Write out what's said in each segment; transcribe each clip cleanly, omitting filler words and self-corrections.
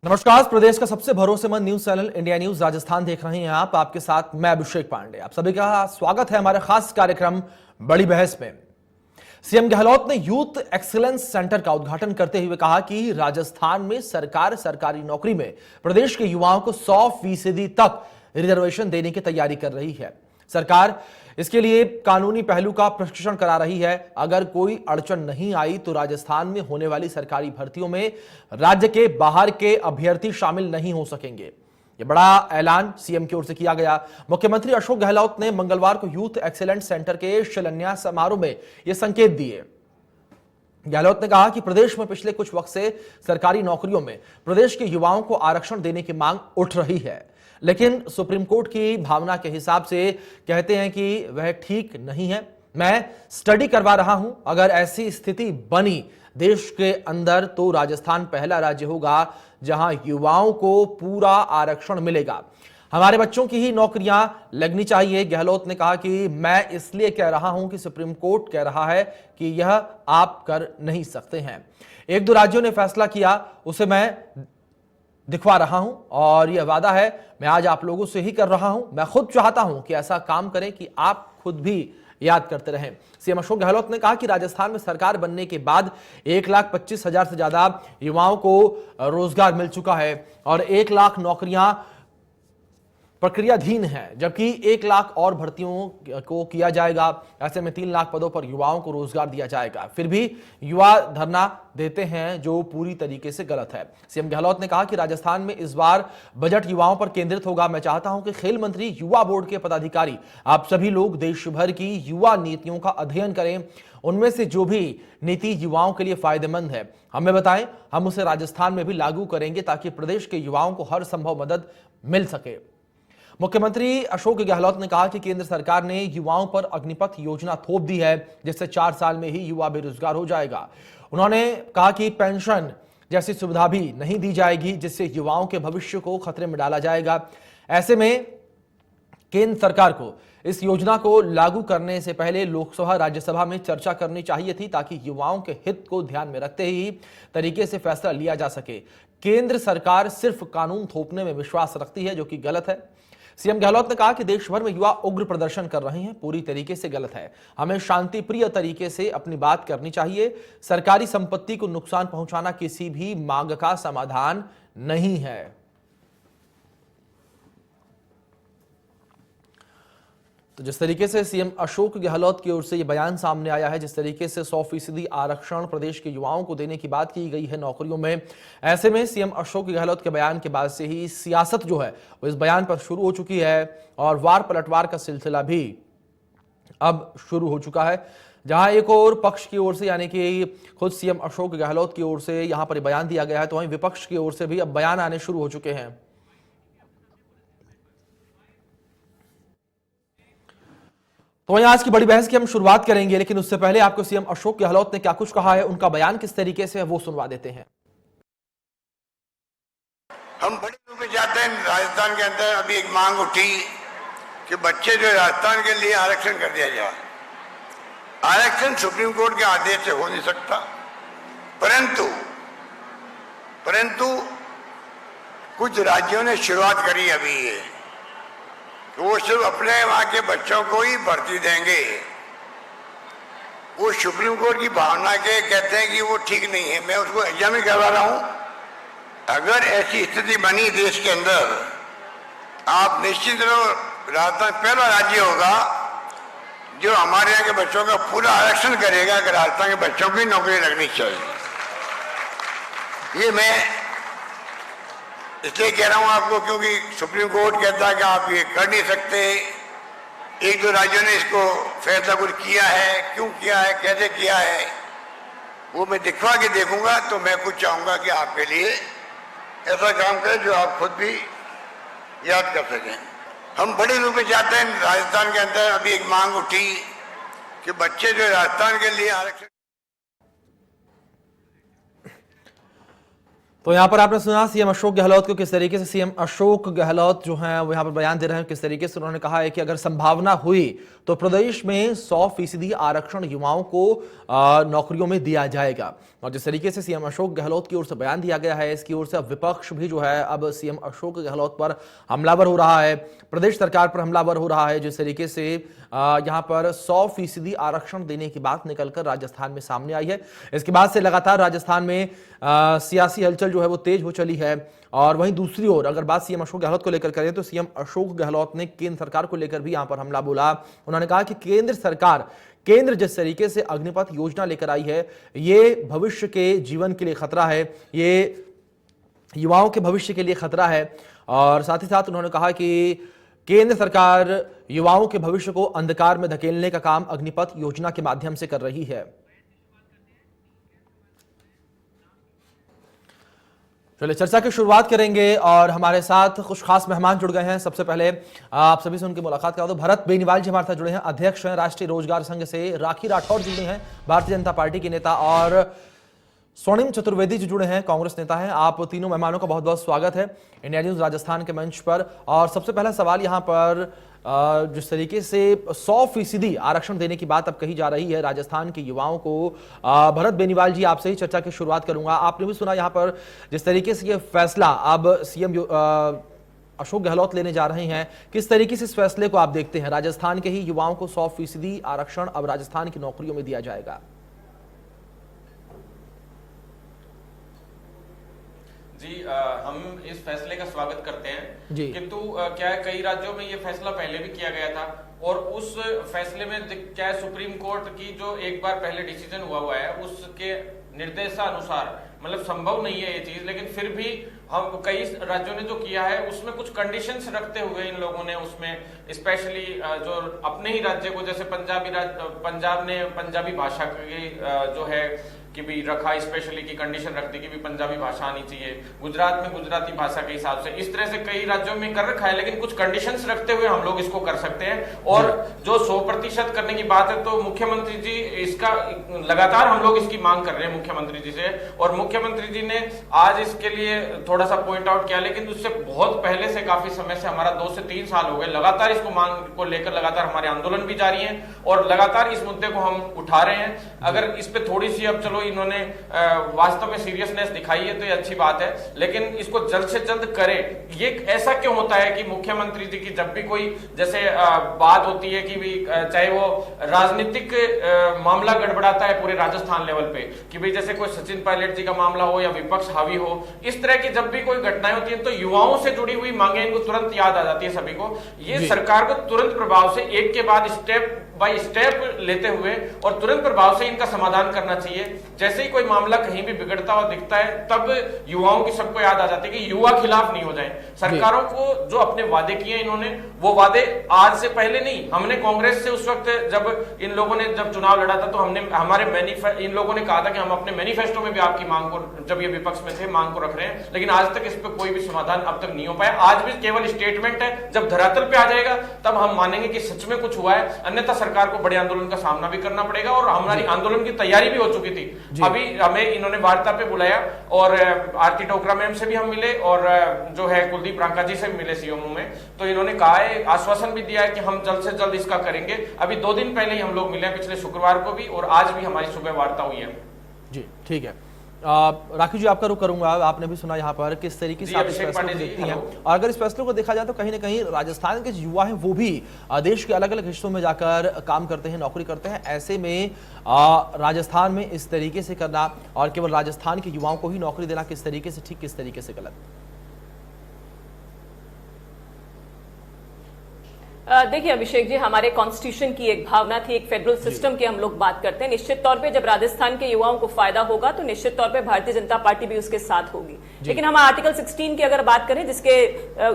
नमस्कार। प्रदेश का सबसे भरोसेमंद news channel India news Rajasthan देख रहे हैं आप। आपके साथ मैं अभिषेक पांडे। आप सभी का स्वागत है हमारे खास कार्यक्रम बड़ी बहस में। सीएम गहलोत ने यूथ एक्सीलेंस सेंटर का उद्घाटन करते हुए कहा कि राजस्थान में सरकार सरकारी नौकरी में प्रदेश के युवाओं को 100% तक रिजर्वेशन देने की तैयारी कर रही है। सरकार इसके लिए कानूनी पहलू का प्रशिक्षण करा रही है। अगर कोई अड़चन नहीं आई तो राजस्थान में होने वाली सरकारी भर्तियों में राज्य के बाहर के अभ्यर्थी शामिल नहीं हो सकेंगे। यह बड़ा ऐलान सीएम की ओर से किया गया। मुख्यमंत्री अशोक गहलोत ने मंगलवार को यूथ एक्सीलेंस सेंटर के शिलान्यास समारोह में यह संकेत दिए। गहलोत ने कहा कि प्रदेश में पिछले कुछ वक्त से सरकारी नौकरियों में प्रदेश के युवाओं को आरक्षण देने की मांग उठ रही है, लेकिन सुप्रीम कोर्ट की भावना के हिसाब से कहते हैं कि वह ठीक नहीं है। मैं स्टडी करवा रहा हूं। अगर ऐसी स्थिति बनी देश के अंदर तो राजस्थान पहला राज्य होगा जहां युवाओं को पूरा आरक्षण मिलेगा। हमारे बच्चों की ही नौकरियां लगनी चाहिए। गहलोत ने कहा कि मैं इसलिए कह रहा हूं कि सुप्रीम कोर्ट कह रहा है कि यह आप कर नहीं सकते हैं। एक दो राज्यों ने फैसला किया, उसे मैं दिखवा रहा हूं और यह वादा है मैं आज आप लोगों से ही कर रहा हूं। मैं खुद चाहता हूं कि ऐसा काम करें कि आप खुद भी याद करते रहें। सीएम अशोक गहलोत ने कहा कि राजस्थान में सरकार बनने के बाद 1,25,000 से ज्यादा युवाओं को रोजगार मिल चुका है और 1 लाख नौकरियां प्रक्रियाधीन है, जबकि 1 लाख और भर्तियों को किया जाएगा। ऐसे में 3 लाख पदों पर युवाओं को रोजगार दिया जाएगा। फिर भी युवा धरना देते हैं, जो पूरी तरीके से गलत है। सीएम गहलोत ने कहा कि राजस्थान में इस बार बजट युवाओं पर केंद्रित होगा। मैं चाहता हूं कि खेल मंत्री, युवा बोर्ड के पदाधिकारी, आप सभी लोग देश भर की युवा नीतियों का अध्ययन करें। उनमें से जो भी नीति युवाओं के लिए फायदेमंद है हमें बताएं। हम उसे राजस्थान में भी लागू करेंगे ताकि प्रदेश के युवाओं को हर संभव मदद मिल सके। मुख्यमंत्री अशोक गहलोत ने कहा कि केंद्र सरकार ने युवाओं पर अग्निपथ योजना थोप दी है, जिससे 4 साल में ही युवा बेरोजगार हो जाएगा। उन्होंने कहा कि पेंशन जैसी सुविधा भी नहीं दी जाएगी, जिससे युवाओं के भविष्य को खतरे में डाला जाएगा। ऐसे में केंद्र सरकार को इस योजना को लागू करने से पहले लोकसभा राज्यसभा में चर्चा करनी चाहिए थी, ताकि युवाओं के हित को ध्यान में रखते ही तरीके से फैसला लिया जा सके। केंद्र सरकार सिर्फ कानून थोपने में विश्वास रखती है, जो कि गलत है। सीएम गहलोत ने कहा कि देश भर में युवा उग्र प्रदर्शन कर रहे हैं, पूरी तरीके से गलत है। हमें शांतिप्रिय तरीके से अपनी बात करनी चाहिए। सरकारी संपत्ति को नुकसान पहुंचाना किसी भी मांग का समाधान नहीं है। तो जिस तरीके से सीएम अशोक गहलोत की ओर से यह बयान सामने आया है, जिस तरीके से 100% आरक्षण प्रदेश के युवाओं को देने की बात की गई है नौकरियों में, ऐसे में सीएम अशोक गहलोत के बयान के बाद से ही सियासत जो है वो इस बयान पर शुरू हो चुकी है और वार पलटवार का सिलसिला भी अब शुरू हो चुका है। जहां एक और पक्ष की ओर से यानी कि खुद सीएम अशोक गहलोत की ओर से यहां पर बयान दिया गया है, तो वहीं विपक्ष की ओर से भी अब बयान आने शुरू हो चुके हैं। तो वहीं आज की बड़ी बहस की हम शुरुआत करेंगे, लेकिन उससे पहले आपको सीएम अशोक गहलोत ने क्या कुछ कहा है, उनका बयान किस तरीके से है, वो सुनवा देते हैं। हम बड़े रूप में चाहते हैं। राजस्थान के अंदर अभी एक मांग उठी कि बच्चे जो राजस्थान के लिए आरक्षण कर दिया जाए। आरक्षण सुप्रीम कोर्ट के आदेश से हो नहीं सकता, परंतु कुछ राज्यों ने शुरुआत करी अभी ये, तो वो सिर्फ अपने वहां के बच्चों को ही भर्ती देंगे। वो सुप्रीम कोर्ट की भावना के कहते हैं कि वो ठीक नहीं है। मैं उसको एग्जाम में करवा रहा हूं। अगर ऐसी स्थिति बनी देश के अंदर, आप निश्चित रूप राजस्थान पहला राज्य होगा जो हमारे यहाँ के बच्चों का पूरा आरक्षण करेगा कि राजस्थान के बच्चों की नौकरी लगनी चाहिए। ये मैं इसलिए कह रहा हूं आपको, क्योंकि सुप्रीम कोर्ट कहता है कि आप ये कर नहीं सकते। एक दो राज्यों ने इसको फैसला कुछ किया है, क्यों किया है, कैसे किया है, वो मैं दिखवा के देखूंगा। तो मैं कुछ चाहूंगा कि आपके लिए ऐसा काम करें जो आप खुद भी याद कर सकें। हम बड़े रूप में चाहते हैं। राजस्थान के अंदर अभी एक मांग उठी कि बच्चे जो राजस्थान के लिए आरक्षण। तो यहाँ पर आपने सुना सीएम अशोक गहलोत को, किस तरीके से सीएम अशोक गहलोत जो हैं वो यहाँ पर बयान दे रहे हैं। किस तरीके से उन्होंने कहा है कि अगर संभावना हुई तो प्रदेश में 100% आरक्षण युवाओं को नौकरियों में दिया जाएगा। और जिस तरीके से सीएम अशोक गहलोत की ओर से बयान दिया गया है, इसकी ओर से अब विपक्ष भी जो है अब सीएम अशोक गहलोत पर हमलावर हो रहा है, प्रदेश सरकार पर हमलावर हो रहा है। जिस तरीके से यहाँ पर 100% आरक्षण देने की बात निकलकर राजस्थान में सामने आई है, इसके बाद से लगातार राजस्थान में सियासी हलचल जो है वो तेज हो चली है। और वहीं दूसरी ओर अगर बात सीएम अशोक गहलोत को लेकर करें तो सीएम अशोक गहलोत ने केंद्र सरकार को लेकर भी यहां पर हमला बोला। उन्होंने कहा कि केंद्र जिस तरीके से अग्निपथ योजना लेकर आई है, ये भविष्य के जीवन के लिए खतरा है, ये युवाओं के भविष्य के लिए खतरा है। और साथ ही साथ उन्होंने कहा कि केंद्र सरकार युवाओं के भविष्य को अंधकार में धकेलने का काम अग्निपथ योजना के माध्यम से कर रही है। चलिए चर्चा की शुरुआत करेंगे और हमारे साथ कुछ खास मेहमान जुड़ गए हैं। सबसे पहले आप सभी से उनकी मुलाकात करा दो। भरत बेनीवाल जी हमारे साथ जुड़े हैं, अध्यक्ष हैं राष्ट्रीय रोजगार संघ से। राखी राठौर जुड़े हैं, भारतीय जनता पार्टी के नेता। और स्वर्णिम चतुर्वेदी जी जुड़े हैं, कांग्रेस नेता हैं। आप तीनों मेहमानों का बहुत बहुत स्वागत है इंडिया न्यूज राजस्थान के मंच पर। और सबसे पहला सवाल यहाँ पर जिस तरीके से 100% आरक्षण देने की बात अब कही जा रही है राजस्थान के युवाओं को, भरत बेनीवाल जी आपसे ही चर्चा की शुरुआत करूंगा। आपने भी सुना यहाँ पर जिस तरीके से ये फैसला अब सीएम अशोक गहलोत लेने जा रहे हैं, किस तरीके से इस फैसले को आप देखते हैं? राजस्थान के ही युवाओं को 100% आरक्षण अब राजस्थान की नौकरियों में दिया जाएगा। जी हम इस फैसले का स्वागत करते हैं जी। किंतु क्या है, कई राज्यों में ये फैसला पहले भी किया गया था और उस फैसले में क्या है, सुप्रीम कोर्ट की जो एक बार पहले डिसीजन हुआ है उसके निर्देशानुसार मतलब संभव नहीं है ये चीज, लेकिन फिर भी हम कई राज्यों ने जो किया है उसमें कुछ कंडीशंस रखते हुए इन लोगों ने उसमें स्पेशली जो अपने ही राज्य को, जैसे पंजाब ने पंजाबी भाषा की जो है कि भी रखा, स्पेशली की कंडीशन रख दी कि भी पंजाबी भाषा आनी चाहिए। गुजरात में गुजराती भाषा के हिसाब से इस तरह से कई राज्यों में कर रखा है, लेकिन कुछ कंडीशंस रखते हुए हम लोग इसको कर सकते हैं। और जो 100% करने की बात है तो मुख्यमंत्री जी इसका लगातार हम लोग इसकी मांग कर रहे हैं मुख्यमंत्री जी से, और मुख्यमंत्री जी ने आज इसके लिए थोड़ा सा पॉइंट आउट किया, लेकिन उससे बहुत पहले से काफी समय से हमारा 2 से 3 साल हो गए लगातार इसको मांग को लेकर लगातार हमारे आंदोलन भी जारी है और लगातार इस मुद्दे को हम उठा रहे हैं। अगर इस पे थोड़ी सी अब चलो इन्होंने वास्तव में सीरियसनेस दिखाई है तो ये अच्छी बात है, लेकिन इसको जल्द से जल्द करें। ये ऐसा क्यों होता है कि मुख्यमंत्री जी की जब भी कोई जैसे बात होती है कि भी चाहे वो राजनीतिक मामला गड़बड़ाता है पूरे राजस्थान लेवल पे, कि भाई जैसे कोई सचिन पायलट जी का मामला हो या विपक्ष हावी हो, इस तरह की जब भी कोई घटनाएं होती है तो युवाओं से जुड़ी हुई मांगे इनको तुरंत याद आ जाती है सभी को। ये सरकार को तुरंत प्रभाव से एक के बाद स्टेप बाय स्टेप लेते हुए और तुरंत प्रभाव से इनका समाधान करना चाहिए। जैसे ही कोई मामला कहीं भी बिगड़ता हुआ दिखता है तब युवाओं की सबको याद आ जाती है कि युवा खिलाफ नहीं हो जाएं। सरकारों को जो अपने वादे किए इन्होंने, वो वादे आज से पहले नहीं, हमने कांग्रेस से उस वक्त जब इन लोगों ने जब चुनाव लड़ा था तो हमने हमारे इन लोगों ने कहा था कि हम अपने मैनिफेस्टो में भी आपकी मांग को, जब ये विपक्ष में थे, मांग को रख रहे हैं, लेकिन आज तक इस पर कोई भी समाधान अब तक नहीं हो पाया। आज भी केवल स्टेटमेंट है, जब धरातल पे आ जाएगा तब हम मानेंगे कि सच में कुछ हुआ है, अन्यथा सरकार को बड़े आंदोलन का सामना भी करना पड़ेगा। और हमारी आंदोलन की तैयारी भी हो चुकी थी, अभी हमें इन्होंने वार्ता पे बुलाया और आरती टोकरा मैम से भी हम मिले और जो है कुलदीप रांका जी से भी मिले सीएमओ में, तो इन्होंने कहा है, आश्वासन भी दिया है कि हम जल्द से जल्द इसका करेंगे। अभी 2 दिन पहले ही हम लोग मिले, पिछले शुक्रवार को भी, और आज भी हमारी सुबह वार्ता हुई है। जी ठीक है। राखी जी आपका रुख करूंगा। आपने भी सुना यहाँ पर किस तरीके से आप इस फैसले को देखती हैं, और अगर इस फैसले को देखा जाए तो कहीं ना कहीं राजस्थान के जो युवा हैं वो भी देश के अलग अलग हिस्सों में जाकर काम करते हैं, नौकरी करते हैं। ऐसे में राजस्थान में इस तरीके से करना और केवल राजस्थान के युवाओं को ही नौकरी देना किस तरीके से ठीक, किस तरीके से गलत? देखिए अभिषेक जी, हमारे कॉन्स्टिट्यूशन की एक भावना थी, एक फेडरल सिस्टम की हम लोग बात करते हैं। निश्चित तौर पे जब राजस्थान के युवाओं को फायदा होगा तो निश्चित तौर पे भारतीय जनता पार्टी भी उसके साथ होगी। लेकिन हम आर्टिकल 16 की अगर बात करें,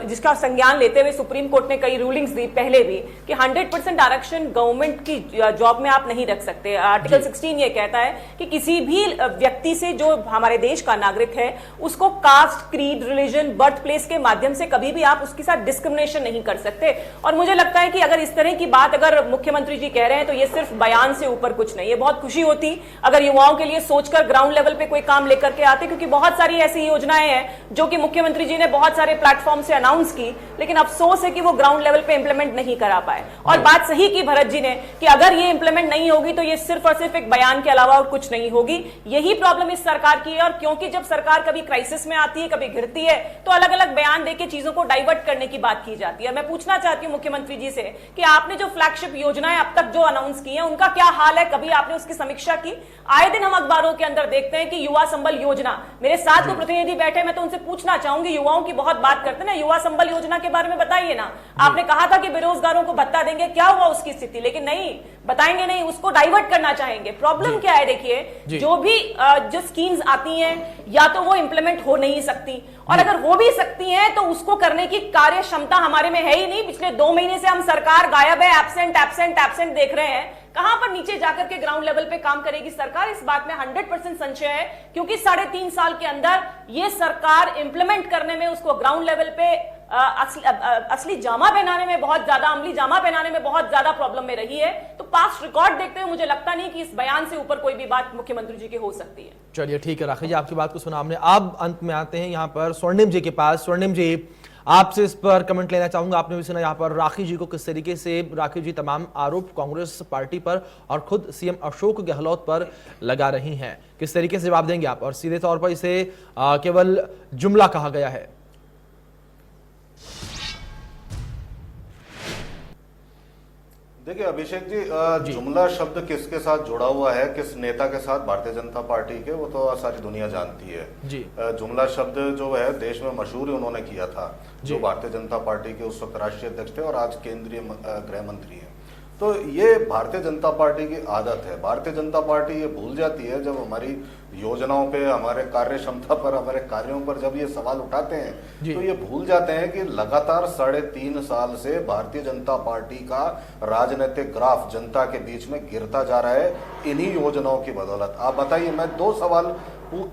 जिसका संज्ञान लेते हुए सुप्रीम कोर्ट ने कई रूलिंग्स दी पहले भी कि 100% आरक्षण गवर्नमेंट की जॉब में आप नहीं रख सकते। आर्टिकल 16 ये कहता है कि किसी भी व्यक्ति से जो हमारे देश का नागरिक है उसको caste, creed, religion, birth place के माध्यम से कभी भी आप उसके साथ डिस्क्रिमिनेशन नहीं कर सकते। और मुझे लगता लगता है कि अगर इस तरह की बात अगर मुख्यमंत्री जी कह रहे हैं तो ये सिर्फ बयान से ऊपर कुछ नहीं है। बहुत खुशी होती अगर युवाओं के लिए सोचकर ग्राउंड लेवल पे कोई काम लेकर के आते, क्योंकि बहुत सारी ऐसी योजनाएं हैं जो कि मुख्यमंत्री जी ने बहुत सारे प्लेटफॉर्म से अनाउंस की, लेकिन अफसोस है कि वो ग्राउंड लेवल पे इंप्लीमेंट नहीं करा पाए। और बात सही की भरत जी ने कि अगर ये इंप्लीमेंट नहीं होगी तो ये सिर्फ और सिर्फ एक बयान के अलावा और कुछ नहीं होगी। यही प्रॉब्लम इस सरकार की है। और क्योंकि जब सरकार कभी क्राइसिस में आती है, कभी घिरती है, तो अलग अलग बयान देके चीजों को डाइवर्ट करने की बात की जाती है। मैं पूछना चाहती हूं मुख्यमंत्री जी से कि आपने जो फ्लैगशिप योजनाएं अब तक जो अनाउंस की हैं उनका क्या हाल है? कभी आपने उसकी समीक्षा की? आए दिन हम अखबारों के अंदर देखते हैं कि युवा संबल योजना, मेरे साथ जो प्रतिनिधि बैठे, मैं तो उनसे पूछना चाहूंगी, युवाओं की बहुत बात करते हैं ना, युवा संबल योजना के बारे में बताइए ना। आपने कहा था कि बेरोजगारों को भत्ता देंगे, क्या हुआ उसकी स्थिति? लेकिन नहीं, बताएंगे नहीं, उसको डाइवर्ट करना चाहेंगे। प्रॉब्लम क्या है? देखिए, जो भी जो स्कीम्स आती हैं या तो वो इंप्लीमेंट हो नहीं सकती, और अगर हो भी सकती हैं तो उसको करने की कार्य क्षमता हमारे में है ही नहीं। पिछले 2 महीने से हम सरकार गायब है, एब्सेंट एब्सेंट एब्सेंट देख रहे हैं। कहां पर नीचे जाकर के ग्राउंड लेवल पे काम करेगी सरकार? इस बात में 100% संशय है, क्योंकि 3.5 साल के अंदर ये सरकार इंप्लीमेंट करने में, उसको ग्राउंड लेवल पे असली जामा पहनाने में बहुत ज्यादा, अमली जामा पहनाने में बहुत ज्यादा प्रॉब्लम में रही है। तो पास्ट रिकॉर्ड देखते हुए मुझे लगता नहीं कि इस बयान से ऊपर कोई भी बात मुख्यमंत्री जी की हो सकती है। चलिए ठीक है राखी जी, आपकी बात को सुना हमने। अब अंत में आते हैं यहाँ पर स्वर्णिम जी के पास। स्वर्णिम जी, आपसे इस पर कमेंट लेना चाहूंगा। आपने भी सुना यहाँ पर राखी जी को किस तरीके से राखी जी तमाम आरोप कांग्रेस पार्टी पर और खुद सीएम अशोक गहलोत पर लगा रही हैं, किस तरीके से जवाब देंगे आप? और सीधे तौर पर इसे केवल जुमला कहा गया है। देखिए अभिषेक जी, जुमला शब्द किसके साथ जुड़ा हुआ है, किस नेता के साथ भारतीय जनता पार्टी के, वो तो सारी दुनिया जानती है जी। जुमला शब्द जो है देश में मशहूर उन्होंने किया था, जो भारतीय जनता पार्टी के उस वक्त राष्ट्रीय अध्यक्ष थे और आज केंद्रीय गृह मंत्री हैं। तो ये भारतीय जनता पार्टी की आदत है। भारतीय जनता पार्टी ये भूल जाती है जब हमारी योजनाओं पे, हमारे कार्य क्षमता पर, हमारे कार्यों पर जब ये सवाल उठाते हैं तो ये भूल जाते हैं कि लगातार 3.5 साल से भारतीय जनता पार्टी का राजनीतिक ग्राफ जनता के बीच में गिरता जा रहा है इन्हीं योजनाओं की बदौलत। आप बताइए, मैं 2 सवाल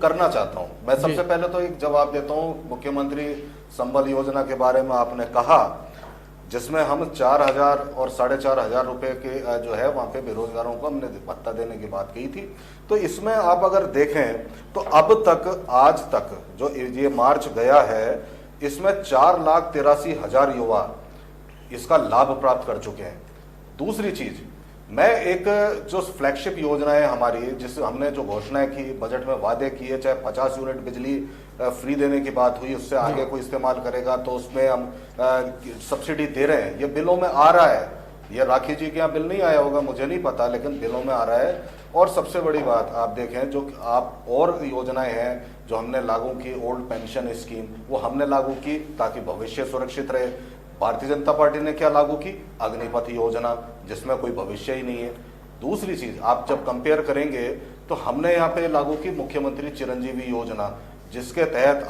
करना चाहता हूं। मैं सबसे पहले तो एक जवाब देता हूं, मुख्यमंत्री संबल योजना के बारे में आपने कहा, जिसमें हम 4,000 और 4,500 रुपए के जो है वहां पे बेरोजगारों को हमने भत्ता देने की बात कही थी। तो इसमें आप अगर देखें तो अब तक, आज तक जो ये मार्च गया है, इसमें 4,83,000 युवा इसका लाभ प्राप्त कर चुके हैं। दूसरी चीज, मैं एक जो फ्लैगशिप योजना है हमारी, जिस हमने जो घोषणाएं की, बजट में वादे किए, चाहे 50 यूनिट बिजली फ्री देने की बात हुई, उससे आगे कोई इस्तेमाल करेगा तो उसमें हम सब्सिडी दे रहे हैं, ये बिलों में आ रहा है। ये राखी जी के यहाँ बिल नहीं आया होगा, मुझे नहीं पता, लेकिन बिलों में आ रहा है। और सबसे बड़ी बात आप देखें, जो आप और योजनाएं हैं जो हमने लागू की, ओल्ड पेंशन स्कीम, वो हमने लागू की ताकि भविष्य सुरक्षित रहे। भारतीय जनता पार्टी ने क्या लागू की? अग्निपथ योजना, जिसमें कोई भविष्य ही नहीं है। दूसरी चीज, आप जब कंपेयर करेंगे तो हमने यहाँ पे लागू की मुख्यमंत्री चिरंजीवी योजना, जिसके तहत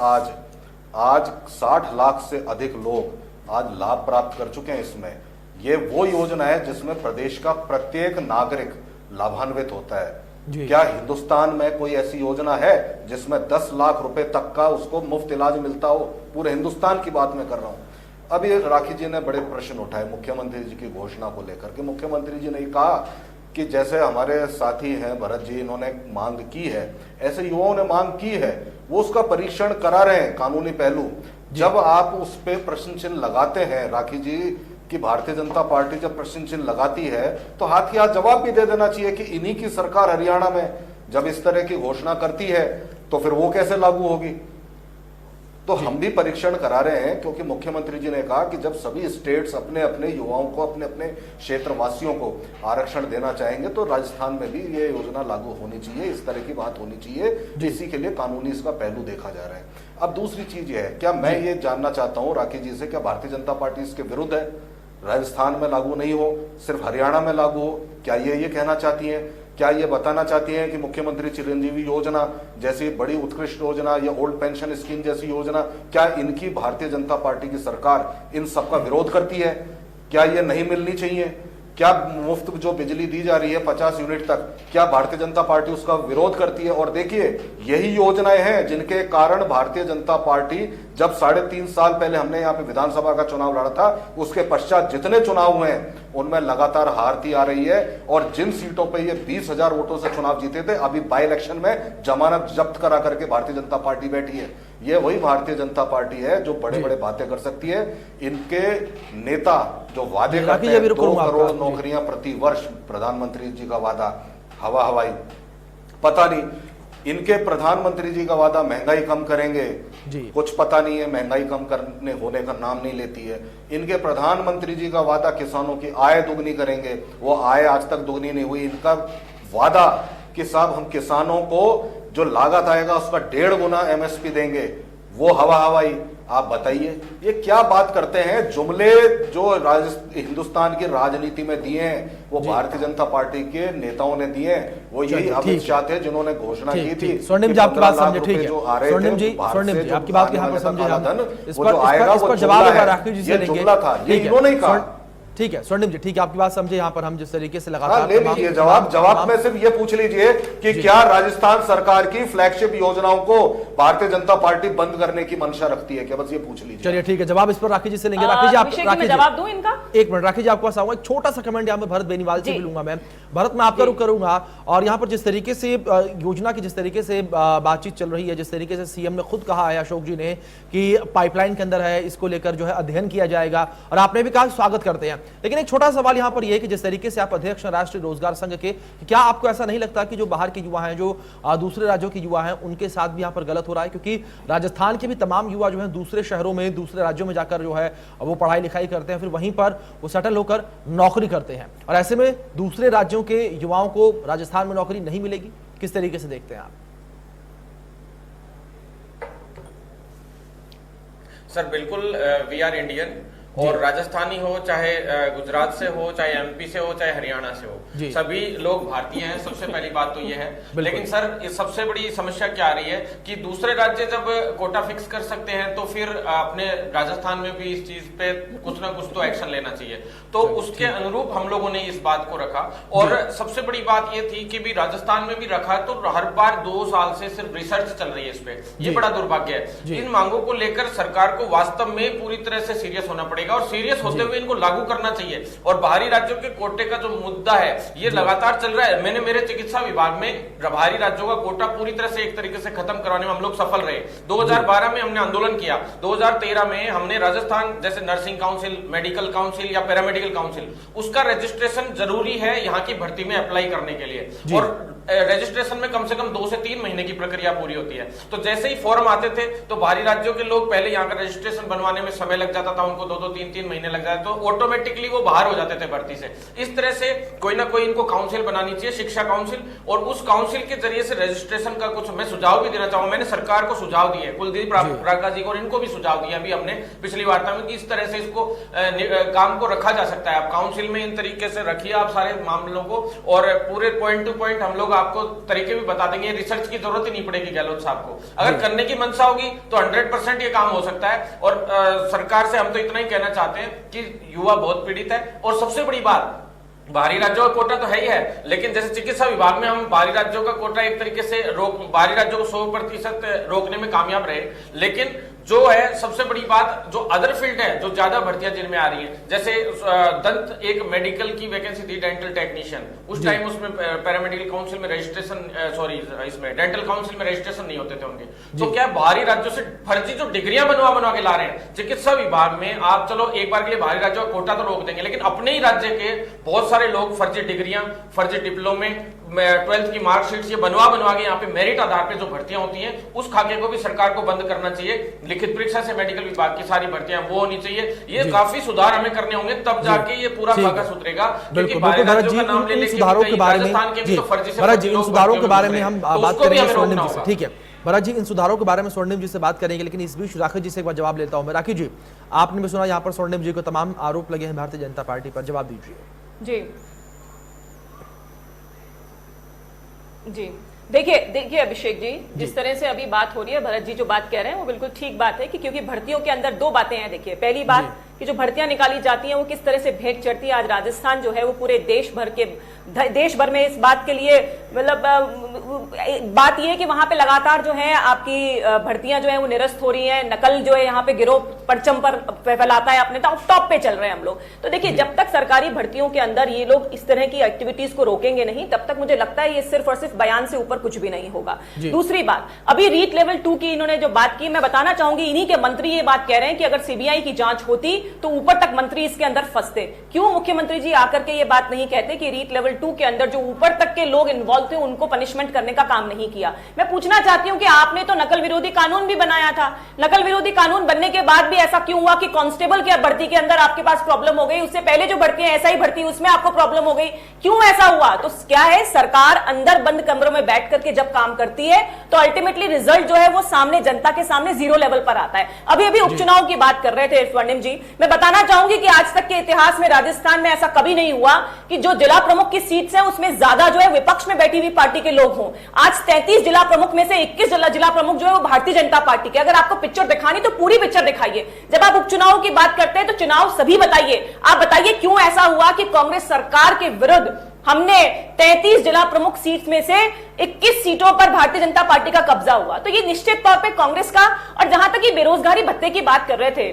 आज 60 लाख से अधिक लोग आज लाभ प्राप्त कर चुके हैं। इसमें ये वो योजना है जिसमें प्रदेश का प्रत्येक नागरिक लाभान्वित होता है। क्या हिंदुस्तान में कोई ऐसी योजना है जिसमें 10 लाख रुपए तक का उसको मुफ्त इलाज मिलता हो? पूरे हिंदुस्तान की बात मैं कर रहा हूं। अब ये राखी जी ने बड़े प्रश्न उठाए मुख्यमंत्री जी की घोषणा को लेकर के। मुख्यमंत्री जी ने कहा कि जैसे हमारे साथी हैं भरत जी, इन्होंने मांग की है, ऐसे युवाओं ने मांग की है, वो उसका परीक्षण करा रहे हैं, कानूनी पहलू। जब आप उस पे प्रश्न चिन्ह लगाते हैं राखी जी, कि भारतीय जनता पार्टी जब प्रश्न चिन्ह लगाती है तो हाथ ही हाथ जवाब भी दे देना चाहिए कि इन्हीं की सरकार हरियाणा में जब इस तरह की घोषणा करती है तो फिर वो कैसे लागू होगी। तो हम भी परीक्षण करा रहे हैं, क्योंकि मुख्यमंत्री जी ने कहा कि जब सभी स्टेट्स अपने अपने युवाओं को, अपने अपने क्षेत्रवासियों को आरक्षण देना चाहेंगे तो राजस्थान में भी ये योजना लागू होनी चाहिए, इस तरह की बात होनी चाहिए। इसी के लिए कानूनी इसका पहलू देखा जा रहा है। अब दूसरी चीज ये है, क्या मैं ये जानना चाहता हूँ राखी जी से, क्या भारतीय जनता पार्टी इसके विरुद्ध है, राजस्थान में लागू नहीं हो, सिर्फ हरियाणा में लागू हो? क्या ये कहना चाहती है? क्या ये बताना चाहती हैं कि मुख्यमंत्री चिरंजीवी योजना जैसी बड़ी उत्कृष्ट योजना या ओल्ड पेंशन स्कीम जैसी योजना, क्या इनकी भारतीय जनता पार्टी की सरकार इन सबका विरोध करती है? क्या ये नहीं मिलनी चाहिए? क्या मुफ्त जो बिजली दी जा रही है 50 यूनिट तक, क्या भारतीय जनता पार्टी उसका विरोध करती है? और देखिए, यही योजनाएं हैं जिनके कारण भारतीय जनता पार्टी जब 3.5 साल पहले हमने यहाँ पे विधानसभा का चुनाव लड़ा था, उसके पश्चात जितने चुनाव हुए हैं उनमें लगातार हारती आ रही है। और जिन सीटों पे ये 20,000 वोटों से चुनाव जीते थे, अभी बाई इलेक्शन में जमानत जब्त करा करके भारतीय जनता पार्टी बैठी है। ये वही भारतीय जनता पार्टी है जो बड़े बड़े बातें कर सकती है। इनके नेता जो वादे करते हैं 2 करोड़ नौकरियां प्रति वर्ष, प्रधानमंत्री जी का वादा हवाई, पता नहीं इनके प्रधानमंत्री जी का वादा महंगाई कम करेंगे, कुछ पता नहीं है, महंगाई कम करने होने का नाम नहीं लेती है। इनके प्रधानमंत्री जी का वादा किसानों की आय दुगनी करेंगे, वो आय आज तक दुगनी नहीं हुई। इनका वादा कि साहब हम किसानों को जो लागत आएगा उसका 1.5 गुना एमएसपी देंगे, वो हवाई। आप बताइए ये क्या बात करते हैं? जुमले जो हिंदुस्तान की राजनीति में दिए हैं वो भारतीय जनता पार्टी के नेताओं ने दिए हैं। वो यही अमित शाह थे जिन्होंने घोषणा की थी। स्वर्णिम जी आपकी बात समझे, ठीक है स्वर्णिम जी आपकी बात यहाँ पर समझे, इस पर जवाब राकेश जी से लेंगे, ये इन्होंने ही कहा। ठीक है स्वर्णिम जी, ठीक है आपकी बात समझे। यहाँ पर हम जिस तरीके से लगातार ले लीजिए जवाब में सिर्फ ये पूछ लीजिए कि क्या राजस्थान सरकार की फ्लैगशिप योजनाओं को भारतीय जनता पार्टी बंद करने की मंशा रखती है क्या? बस ये पूछ लीजिए। चलिए ठीक है, जवाब इस पर राकेश जी से लेंगे। राकेश जी आप जवाब दूं इनका? एक मिनट राकेश जी आपको पास आऊंगा, एक छोटा सा कमेंट यहाँ पे भरत बेनीवाल से मिलूंगा मैं। भरत मैं आपका रुख करूंगा, और यहाँ पर जिस तरीके से योजना की जिस तरीके से बातचीत चल रही है, जिस तरीके से सीएम ने खुद कहा है अशोक जी ने कि पाइपलाइन के अंदर है, इसको लेकर जो है अध्ययन किया जाएगा, और आपने भी कहा स्वागत करते हैं। लेकिन एक छोटा सवाल यहाँ पर यह है कि जिस तरीके से आप अध्यक्ष हैं राष्ट्रीय रोजगार संघ के, क्या आपको ऐसा नहीं लगता कि जो बाहर के युवा हैं, जो दूसरे राज्यों के युवा हैं, उनके साथ भी यहाँ पर गलत हो रहा है? क्योंकि राजस्थान के भी तमाम युवा जो है दूसरे शहरों में, दूसरे राज्यों में जाकर जो है वो पढ़ाई लिखाई करते हैं, फिर वहीं पर वो सेटल होकर नौकरी करते हैं, और ऐसे में दूसरे राज्यों के युवाओं को राजस्थान में नौकरी नहीं मिलेगी। किस तरीके से देखते हैं आप? सर बिल्कुल, वी आर इंडियन, और राजस्थानी हो, चाहे गुजरात से हो, चाहे एमपी से हो, चाहे हरियाणा से हो, सभी लोग भारतीय हैं। सबसे पहली बात तो ये है। लेकिन सर इस सबसे बड़ी समस्या क्या आ रही है कि दूसरे राज्य जब कोटा फिक्स कर सकते हैं तो फिर अपने राजस्थान में भी इस चीज पे कुछ ना कुछ तो एक्शन लेना चाहिए। तो उसके अनुरूप हम लोगों ने इस बात को रखा, और सबसे बड़ी बात ये थी कि भी राजस्थान में भी रखा तो हर बार 2 साल से सिर्फ रिसर्च चल रही है इस पे। ये बड़ा दुर्भाग्य है। इन मांगों को लेकर सरकार को वास्तव में पूरी तरह से सीरियस होना पड़ेगा, और सीरियस होते हुए इनको लागू करना चाहिए। और बाहरी राज्यों के कोटे का जो मुद्दा है ये लगातार चल रहा है। मैंने मेरे चिकित्सा विभाग में बाहरी राज्यों का कोटा पूरी तरह से एक तरीके से खत्म करवाने में हम लोग सफल रहे। 2012 में हमने आंदोलन किया, 2013 में हमने राजस्थान जैसे नर्सिंग काउंसिल, मेडिकल काउंसिल या पैरामेडिकल काउंसिल, उसका रजिस्ट्रेशन जरूरी है यहाँ की भर्ती में अप्लाई करने के लिए, और रजिस्ट्रेशन में कम से कम 2 से 3 महीने की प्रक्रिया पूरी होती है। तो जैसे ही फॉर्म आते थे तो बाहरी राज्यों के लोग पहले यहाँ का रजिस्ट्रेशन बनवाने में समय लग जाता था, उनको 2-2, 3-3 महीने लग जाते, तो ऑटोमेटिकली वो बाहर हो जाते थे भर्ती से। इस तरह से कोई ना कोई इनको काउंसिल बनानी चाहिए, शिक्षा काउंसिल, और उस काउंसिल के जरिए से रजिस्ट्रेशन का कुछ मैं सुझाव भी देना चाहूंगा। मैंने सरकार को सुझाव दिए, कुलदीप राका जी को, और इनको भी सुझाव दिया अभी हमने पिछली वार्ता में, कि इस तरह से इसको काम को रखा जा सकता है। आप काउंसिल में इन तरीके से रखिए आप सारे मामलों को, और पूरे पॉइंट टू पॉइंट हम लोग आपको तरीके भी बता देंगे। रिसर्च की जरूरत ही नहीं पड़ेगी गहलोत साहब को, अगर करने की मंशा होगी तो 100% ये काम हो सकता है। और सरकार से हम तो इतना ही कहना चाहते हैं कि युवा बहुत पीड़ित है, और सबसे बड़ी बात बाहरी राज्यों का कोटा तो है ही है, लेकिन जैसे चिकित्सा विभाग में हम बाहरी राज्यों का कोटा एक तरीके से बाहरी राज्यों को 100% रोकने में कामयाब रहे। लेकिन जो है सबसे बड़ी बात, जो अदर फील्ड है, जो ज्यादा भर्तियां जिनमें आ रही है, जैसे दंत एक मेडिकल की वैकेंसी थी, डेंटल टेक्नीशियन, उस टाइम उसमें पैरामेडिकल काउंसिल में रजिस्ट्रेशन, इसमें डेंटल काउंसिल में रजिस्ट्रेशन नहीं होते थे उनके। तो क्या बाहरी राज्यों से फर्जी जो डिग्रियां बनवा के ला रहे हैं चिकित्सा विभाग में, आप चलो एक बार के लिए बाहरी राज्यों का कोटा तो रोक देंगे, लेकिन अपने ही राज्य के बहुत सारे लोग फर्जी डिग्रियां, फर्जी डिप्लोमे, 12th की मार्कशीट ये बनवा के यहाँ पे मेरिट आधार पे जो भर्तियां होती हैं, उस खाके को भी सरकार को बंद करना चाहिए। लिखित परीक्षा से मेडिकल विभाग की सारी भर्तियां वो होनी चाहिए। ये काफी सुधार हमें करने होंगे, तब जाके ये पूरा खाका सुधरेगा। क्योंकि बाहरी राज्यों का नाम ले लेके राजस्थान के भी तो फर्जी से सुधारों के बारे में हम बात करेंगे स्वर्णिम जी से। ठीक है भरत जी, इन सुधारों के बारे में स्वर्णिम जी से बात करेंगे, लेकिन इस बीच राकेश जी से एक बार जवाब लेता हूं मैं। राकेश जी, आपने भी सुना यहाँ पर स्वर्णिम जी को तमाम आरोप लगे हैं भारतीय जनता पार्टी पर, जवाब दीजिए। जी देखिए अभिषेक जी, जिस तरह से अभी बात हो रही है, भरत जी जो बात कह रहे हैं वो बिल्कुल ठीक बात है कि क्योंकि भर्तियों के अंदर 2 बातें हैं। देखिए पहली बात कि जो भर्तियां निकाली जाती हैं वो किस तरह से भेंट चढ़ती है। आज राजस्थान जो है वो पूरे देश भर में इस बात के लिए मतलब बात यह है कि वहां पे लगातार जो है आपकी भर्तियां जो है वो निरस्त हो रही हैं, नकल जो है यहाँ पे गिरोह परचम पर फैलाता है अपने, टॉप पे चल रहे हैं हम लोग। तो देखिए जब तक सरकारी भर्तियों के अंदर ये लोग इस तरह की एक्टिविटीज को रोकेंगे नहीं, तब तक मुझे लगता है ये सिर्फ और सिर्फ बयान से ऊपर कुछ भी नहीं होगा। दूसरी बात, अभी रीट लेवल 2 की इन्होंने जो बात की, मैं बताना चाहूंगी इन्हीं के मंत्री ये बात कह रहे हैं कि अगर सीबीआई की जांच होती तो ऊपर तक मंत्री इसके अंदर फंसते। क्यों मुख्यमंत्री जी आकर के ये बात नहीं कहते कि रीट लेवल 2 के अंदर जो ऊपर तक के लोग इन्वॉल्व थे उनको पनिशमेंट करने का काम नहीं किया? मैं पूछना चाहती हूं कि आपने तो नकल विरोधी कानून भी बनाया था, नकल विरोधी कानून बनने के बाद भी ऐसा क्यों हुआ कि कांस्टेबल की भर्ती के अंदर आपके पास प्रॉब्लम हो गई, उससे पहले जो भर्ती है ऐसा ही भर्ती उसमें आपको प्रॉब्लम हो गई, क्यों ऐसा हुआ? तो क्या है, सरकार अंदर बंद कमरों में बैठ करके जब काम करती है तो अल्टीमेटली रिजल्ट जो है वो सामने जनता के सामने जीरो लेवल पर आता है। अभी उपचुनाव की बात कर रहे थे स्वर्णिम जी, मैं बताना चाहूंगी कि आज तक के इतिहास में राजस्थान में ऐसा कभी नहीं हुआ कि जो जिला प्रमुख की सीट है उसमें ज्यादा जो है विपक्ष में बैठी हुई पार्टी के लोग हों। आज 33 जिला प्रमुख में से 21 जिला प्रमुख जो है वो भारतीय जनता पार्टी के। अगर आपको पिक्चर दिखानी तो पूरी पिक्चर दिखाइए। जब आप उपचुनाव की बात करते हैं तो चुनाव सभी बताइए, आप बताइए क्यों ऐसा हुआ कि कांग्रेस सरकार के विरुद्ध हमने 33 जिला प्रमुख सीट में से 21 सीटों पर भारतीय जनता पार्टी का कब्जा हुआ। तो ये निश्चित तौर पे कांग्रेस का। और जहां तक ये बेरोजगारी भत्ते की बात कर रहे थे,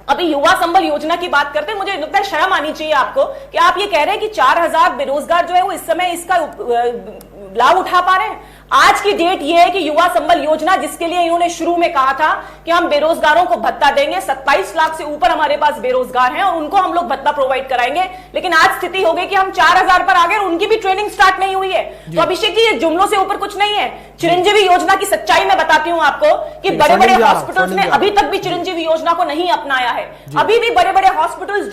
अभी युवा संबल योजना की बात करते हैं, मुझे लगता है शर्म आनी चाहिए आपको कि आप ये कह रहे हैं कि 4000 बेरोजगार जो है वो इस समय इसका लाभ उठा पा रहे हैं। आज की डेट ये है कि युवा संबल योजना, जिसके लिए इन्होंने शुरू में कहा था कि हम बेरोजगारों को भत्ता देंगे, 27 लाख से ऊपर हमारे पास बेरोजगार हैं और उनको हम लोग भत्ता प्रोवाइड कराएंगे, लेकिन आज स्थिति हो गई कि हम 4000 पर आ गए और उनकी भी ट्रेनिंग स्टार्ट नहीं हुई है। तो अभिषेक जी, ये जुमलों से ऊपर कुछ नहीं है। चिरंजीवी योजना की सच्चाई मैं बताती हूं आपको कि बड़े बड़े हॉस्पिटल्स ने अभी तक भी चिरंजीवी योजना को नहीं अपनाया है। अभी भी बड़े बड़े हॉस्पिटल्स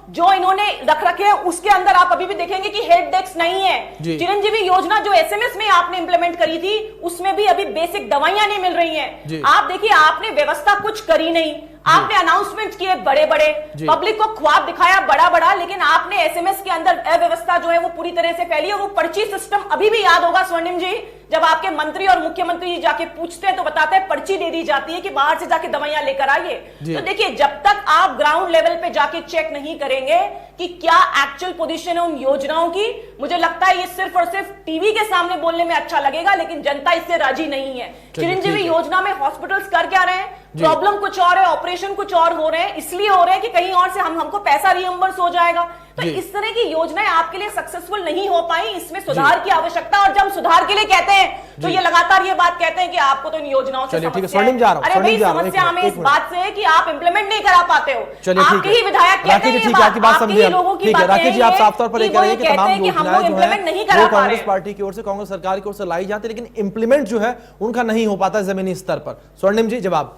जो इन्होंने रख रखे हैं उसके अंदर आप अभी भी देखेंगे कि हेल्प डेस्क नहीं है। चिरंजीवी योजना जो एसएमएस में आपने इंप्लीमेंट करी थी उसमें भी अभी बेसिक दवाइयां नहीं मिल रही हैं। आप देखिए, आपने व्यवस्था कुछ करी नहीं, आपने अनाउंसमेंट किए बड़े बड़े, पब्लिक को ख्वाब दिखाया बड़ा बड़ा, लेकिन आपने एसएमएस के अंदर अव्यवस्था जो है वो पूरी तरह से फैली। और वो पर्ची सिस्टम अभी भी याद होगा स्वर्णिम जी, जब आपके मंत्री और मुख्यमंत्री जी जाके पूछते हैं तो बताते हैं पर्ची दे दी जाती है कि बाहर से जाके दवाइयां लेकर आइए। तो देखिए, जब तक आप ग्राउंड लेवल पे जाके चेक नहीं करेंगे कि क्या एक्चुअल पोजीशन है उन योजनाओं की, मुझे लगता है ये सिर्फ और सिर्फ टीवी के सामने बोलने में अच्छा लगेगा, लेकिन जनता इससे राजी नहीं है। चिरंजीवी योजना में हॉस्पिटल्स कर क्या रहे हैं? प्रॉब्लम कुछ और है, ऑपरेशन कुछ और हो रहे हैं, इसलिए हो रहे हैं कि कहीं और से हमको पैसा रियम्बर्स हो जाएगा। तो इस तरह की योजनाएं आपके लिए सक्सेसफुल नहीं हो पाई, इसमें सुधार की आवश्यकता। और जब सुधार के लिए कहते हैं तो ये लगातार ये बात कहते हैं कि आपको तो इन योजनाओं से समस्या है। अरे भाई, समस्या हमें इस बात से है कि आप इंप्लीमेंट नहीं करा पाते हो। आपके ही विधायक कहते हैं ये बात, आपके ही लोगों की बात है जी, आप साफ तौर पर ये कह रहे हैं कि तमाम योजनाएं जो है नहीं करा पा रहे कांग्रेस पार्टी की ओर से, कांग्रेस सरकार की ओर से लाई जाती है, लेकिन इंप्लीमेंट जो है उनका नहीं हो पाता जमीनी स्तर पर। स्वर्णिम जी, जवाब।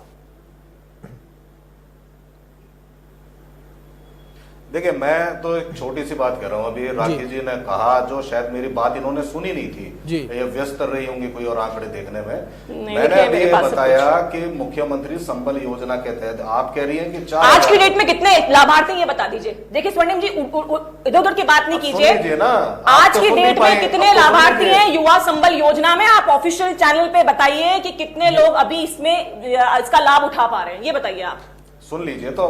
देखिए, मैं तो एक छोटी सी बात कर रहा हूं। अभी राखी जी ने कहा, जो शायद मेरी बात इन्होंने सुनी नहीं थी, ये व्यस्त कर रही होंगी कोई और आंकड़े देखने में। मैंने अभी ये बताया कि मुख्यमंत्री संबल योजना के तहत आप कह रही हैं कि आज की डेट में कितने लाभार्थी ये बता दीजिए। देखिए स्वर्णिम जी, इधर उधर की बात नहीं कीजिए ना। आज की डेट में कितने लाभार्थी हैं युवा संबल योजना में? आप ऑफिशियल चैनल पे बताइए कि कितने लोग अभी इसमें इसका लाभ उठा पा रहे हैं, ये बताइए। आप सुन लीजिए तो।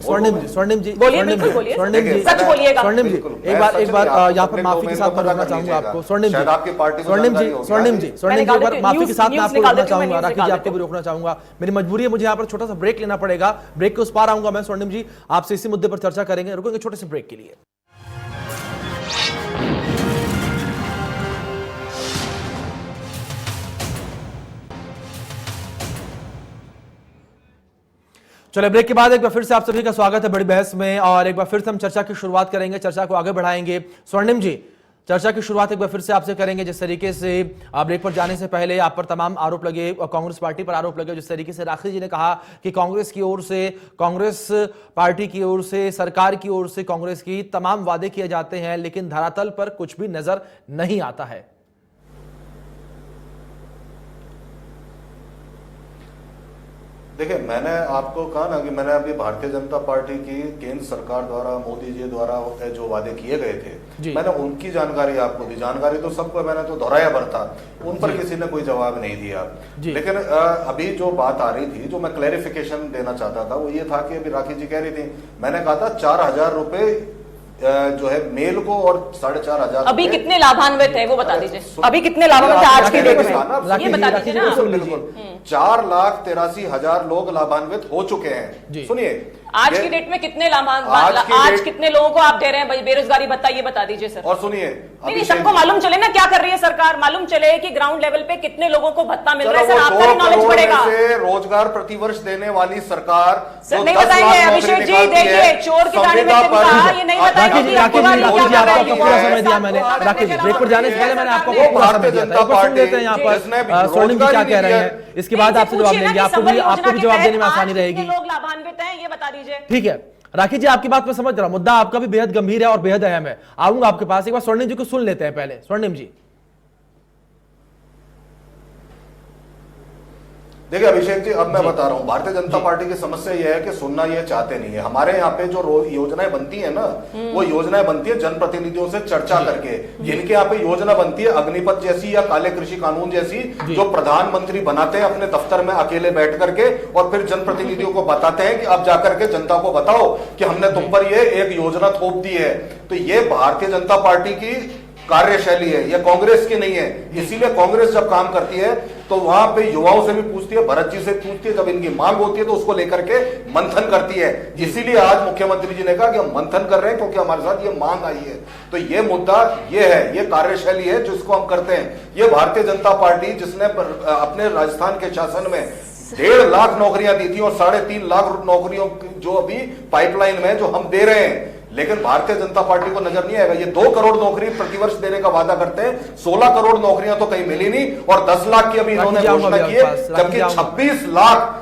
स्वर्णिम जी बोलिए, बिल्कुल बोलिए, सच बोलिएगा। स्वर्णिम जी, एक बार यहाँ पर माफी के साथ मैं रोकना चाहूंगा आपको। स्वर्णिम जी, एक बार माफी के साथ मैं आपको रोकना चाहूंगा। राखी जी, आपको भी रोकना चाहूंगा, मेरी मजबूरी है, मुझे यहाँ पर छोटा सा ब्रेक लेना पड़ेगा। ब्रेक के उस पार आऊंगा मैं। स्वर्णिम जी, आपसे इसी मुद्दे पर चर्चा करेंगे, रुकेंगे छोटे से ब्रेक के लिए। चलिए, ब्रेक के बाद एक बार फिर से आप सभी का स्वागत है बड़ी बहस में, और एक बार फिर से हम चर्चा की शुरुआत करेंगे, चर्चा को आगे बढ़ाएंगे। स्वर्णिम जी, चर्चा की शुरुआत एक बार फिर से आपसे करेंगे। जिस तरीके से ब्रेक पर जाने से पहले आप पर तमाम आरोप लगे, कांग्रेस पार्टी पर आरोप लगे, जिस तरीके से राखी जी ने कहा कि कांग्रेस की ओर से, कांग्रेस पार्टी की ओर से, सरकार की ओर से कांग्रेस की तमाम वादे किए जाते हैं, लेकिन धरातल पर कुछ भी नजर नहीं आता है। देखिए, मैंने आपको कहा ना कि मैंने अभी भारतीय जनता पार्टी की केंद्र सरकार द्वारा, मोदी जी द्वारा जो वादे किए गए थे, मैंने उनकी जानकारी आपको दी। जानकारी तो सबको, मैंने तो दोहराया भर था, उन पर किसी ने कोई जवाब नहीं दिया। लेकिन अभी जो बात आ रही थी, जो मैं क्लैरिफिकेशन देना चाहता था, वो ये था कि अभी राखी जी कह रही थी, मैंने कहा था 4,000 रुपए जो है मेल को और 4,500 अभी कितने लाभान्वित है वो बता दीजिए। अभी कितने लाभान्वित है आज की डेट में, ये बता दीजिए ना। 4,83,000 लोग लाभान्वित हो चुके हैं। सुनिए, आज की डेट में कितने लाभान्वित, आज कितने लोगों को आप दे रहे हैं बेरोजगारी भत्ता, ये बता दीजिए सर। और सुनिए, नहीं, सबको मालूम चले ना क्या कर रही है सरकार, मालूम चले कि ग्राउंड लेवल पे कितने लोगों को भत्ता मिल रहा है। सर, आपका भी नॉलेज बढ़ेगा। रोजगार प्रतिवर्ष देने वाली सरकार सर नहीं बताएंगे। अभिषेक जी देखिए, चोर की कहानी में कहा, ये नहीं बताएंगे। राकेश जी, आपको पूरा समय दिया मैंने। राकेश जी, ब्रेक पर जाने से पहले मैंने आपको पूरा समय दिया था। सुन लेते हैं यहाँ पर स्वर्णिम जी क्या कह रहे हैं, इसके बाद आपसे जवाब देंगे। आपको भी जवाब देने में आसानी रहेगी। लोग लाभान्वित हैं, ये बता दीजिए। ठीक है राखी जी, आपकी बात मैं समझ रहा हूं, मुद्दा आपका भी बेहद गंभीर है और बेहद अहम है। आऊंगा आपके पास, एक बार स्वर्णिम जी को सुन लेते हैं पहले। स्वर्णिम जी, देखिए अभिषेक जी, अब मैं बता रहा हूं, भारतीय जनता पार्टी की समस्या यह है कि सुनना ये चाहते नहीं है। हमारे यहाँ पे जो योजनाएं बनती है ना, वो योजनाएं बनती है जनप्रतिनिधियों से चर्चा करके। जिनके यहाँ पे योजना बनती है अग्निपथ जैसी या काले कृषि कानून जैसी, जो प्रधानमंत्री बनाते हैं अपने दफ्तर में अकेले बैठ करके, और फिर जनप्रतिनिधियों को बताते हैं कि अब जाकर के जनता को बताओ कि हमने तुम पर ये एक योजना थोप दी है। तो ये भारतीय जनता पार्टी की कार्यशैली है, यह कांग्रेस की नहीं है। इसीलिए कांग्रेस जब काम करती है तो वहां पे युवाओं से भी पूछती है, भरत जी से पूछती है, जब इनकी मांग होती है तो उसको लेकर के मंथन करती है। इसीलिए आज मुख्यमंत्री जी ने कहा कि हम मंथन कर रहे हैं क्योंकि हमारे साथ ये मांग आई है। तो ये मुद्दा ये है, ये कार्यशैली है जिसको हम करते हैं। ये भारतीय जनता पार्टी जिसने अपने राजस्थान के शासन में 1.5 लाख नौकरियां दी थी और 3.5 लाख नौकरियों जो अभी पाइपलाइन में जो हम दे रहे हैं, लेकिन भारतीय जनता पार्टी को नजर नहीं आएगा। ये 2 करोड़ नौकरी प्रतिवर्ष देने का वादा करते हैं, 16 करोड़ नौकरियां तो कहीं मिली नहीं, और 10 लाख की अभी इन्होंने घोषणा की है, जबकि 26 लाख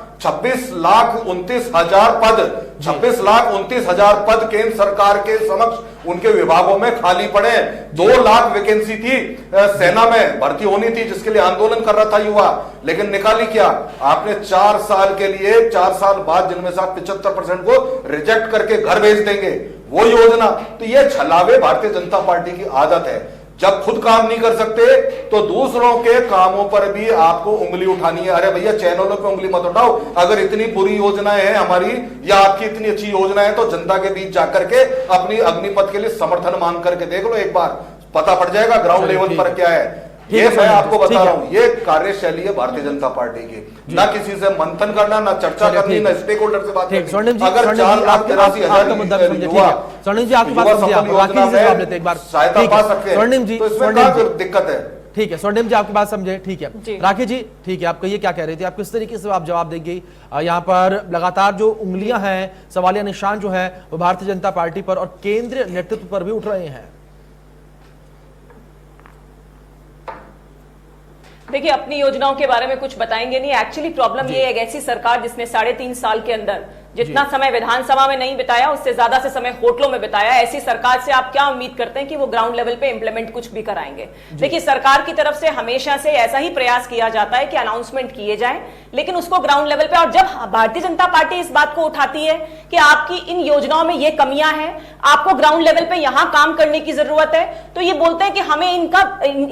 29,000 पद, 26 लाख 29,000 पद केंद्र सरकार के समक्ष उनके विभागों में खाली पड़े। 2 लाख वैकेंसी थी सेना में भर्ती होनी थी, जिसके लिए आंदोलन कर रहा था युवा, लेकिन निकाली क्या आपने? 4 साल के लिए, 4 साल बाद जिनमें से 75% को रिजेक्ट करके घर भेज देंगे, वो योजना। तो ये छलावे भारतीय जनता पार्टी की आदत है। जब खुद काम नहीं कर सकते तो दूसरों के कामों पर भी आपको उंगली उठानी है। अरे भैया, चैनलों पे उंगली मत उठाओ। अगर इतनी बुरी योजनाएं हैं हमारी या आपकी इतनी अच्छी योजना है तो जनता के बीच जाकर के अपनी अग्निपथ के लिए समर्थन मांग करके देख लो, एक बार पता पड़ जाएगा ग्राउंड लेवल पर क्या है। ये मैं आपको बता रहा हूं, ये कार्यशैली है भारतीय जनता पार्टी की। ना किसी से मंथन करना, ना चर्चा करनी, ना स्टेक होल्डर से बात करनी। अगर 4,83,000 स्वर्णिम जी आपकी बात समझिए, सहायता पा सकते हैं, स्वर्णिम जी, इसमें दिक्कत है। ठीक है स्वर्णिम जी, आपकी बात समझे। ठीक है राखी जी, ठीक है, आप कहिए क्या कह रहे थे, आप किस तरीके से आप जवाब देंगे? यहाँ पर लगातार जो उंगलियां हैं, सवालिया निशान जो है वो भारतीय जनता पार्टी पर और केंद्रीय नेतृत्व पर भी उठ रहे हैं। देखिए, अपनी योजनाओं के बारे में कुछ बताएंगे नहीं। एक्चुअली प्रॉब्लम ये है, एक ऐसी सरकार जिसने 3.5 साल के अंदर जितना समय विधानसभा में नहीं बिताया, उससे ज्यादा से समय होटलों में बिताया, ऐसी सरकार से आप क्या उम्मीद करते हैं कि वो ग्राउंड लेवल पे इंप्लीमेंट कुछ भी कराएंगे? देखिए, सरकार की तरफ से हमेशा से ऐसा ही प्रयास किया जाता है कि अनाउंसमेंट किए जाएं, लेकिन उसको ग्राउंड लेवल पे, और जब भारतीय जनता पार्टी इस बात को उठाती है कि आपकी इन योजनाओं में ये कमियां हैं, आपको ग्राउंड लेवल पे यहां काम करने की जरूरत है, तो ये बोलते हैं कि हमें इन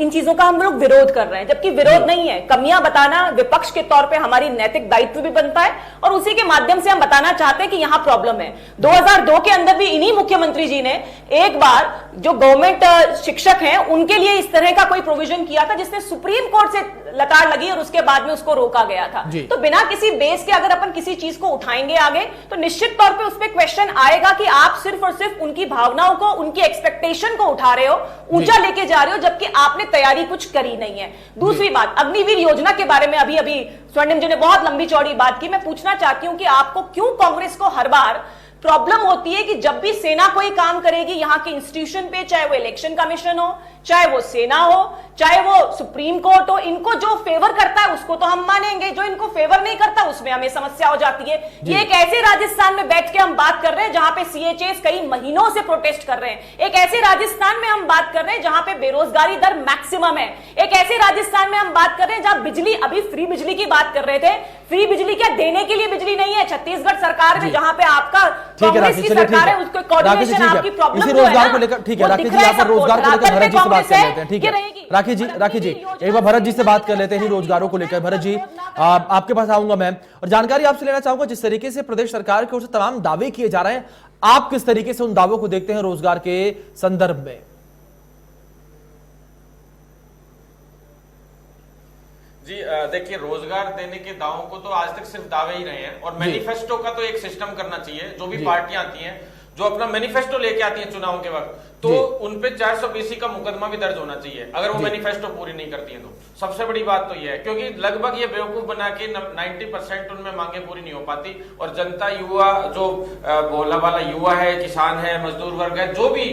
चीजों का हम लोग विरोध कर रहे हैं, जबकि विरोध नहीं है। कमियां बताना विपक्ष के तौर पर हमारी नैतिक दायित्व भी बनता है, और उसी के माध्यम से हम बताना चाहते हैं कि यहां प्रॉब्लम है। 2002 के अंदर भी इन्हीं मुख्यमंत्री जी ने एक बार जो गवर्नमेंट शिक्षक हैं उनके लिए इस तरह का कोई प्रोविजन किया था, जिसने सुप्रीम कोर्ट से लताड़ लगी और उसके बाद में उसको रोका गया था। तो बिना किसी बेस के अगर अपन किसी चीज को उठाएंगे आगे, तो निश्चित तौर पे उस पर क्वेश्चन आएगा कि आप सिर्फ और सिर्फ उनकी भावनाओं को, उनकी एक्सपेक्टेशन को उठा रहे हो, ऊंचा लेके जा रहे हो, जबकि आपने तैयारी कुछ करी नहीं है। दूसरी बात, अग्निवीर योजना के बारे में अभी स्वर्णिम जी ने बहुत लंबी चौड़ी बात की। मैं पूछना चाहती हूं कि आपको क्यों कांग्रेस को हर बार प्रॉब्लम होती है कि जब भी सेना कोई काम करेगी यहाँ के इंस्टीट्यूशन पे, चाहे वो इलेक्शन कमीशन हो, चाहे वो सेना हो, चाहे वो सुप्रीम कोर्ट हो, इनको जो फेवर करता है उसको तो हम मानेंगे, जो इनको फेवर नहीं करता उसमें हमें समस्या हो जाती है। ये एक ऐसे राजस्थान में बैठ के हम बात कर रहे हैं जहां पे सीएचएस कई महीनों से प्रोटेस्ट कर रहे हैं। एक ऐसे राजस्थान में हम बात कर रहे हैं जहां पे बेरोजगारी दर मैक्सिमम है। एक ऐसे राजस्थान में हम बात कर रहे हैं जहां बिजली, अभी फ्री बिजली की बात कर रहे थे, फ्री बिजली क्या देने के लिए बिजली नहीं है। छत्तीसगढ़ सरकार में जहां पे आपका कांग्रेस की सरकार है, उसको कोऑर्डिनेशन आपकी प्रॉब्लम जो है रोजगार को लेकर, ठीक है राकेश जी, यहाँ पर रोजगार को लेकर भरत जी से बात कर लेते हैं। ठीक है राकेश जी एक बार भरत जी से बात कर लेते हैं रोजगारों को लेकर। भरत जी आपके पास आऊंगा मैं, और जानकारी आपसे लेना चाहूंगा, जिस तरीके से प्रदेश सरकार की ओर से तमाम दावे किए जा रहे हैं, आप किस तरीके से उन दावों को देखते हैं रोजगार के संदर्भ में? जी देखिए, रोजगार देने के दावों को तो आज तक सिर्फ दावे ही रहे हैं, और मैनिफेस्टो का तो एक सिस्टम करना चाहिए। जो भी पार्टियां आती हैं, जो अपना मैनिफेस्टो लेके आती हैं चुनाव के वक्त, तो उनपे 420 का मुकदमा भी दर्ज होना चाहिए अगर वो मैनिफेस्टो पूरी नहीं करती है तो। सबसे बड़ी बात तो ये है, क्योंकि लगभग ये बेवकूफ बना के 90% उनमें मांगे पूरी नहीं हो पाती, और जनता, युवा, जो भोला वाला युवा है, किसान है, मजदूर वर्ग है, जो भी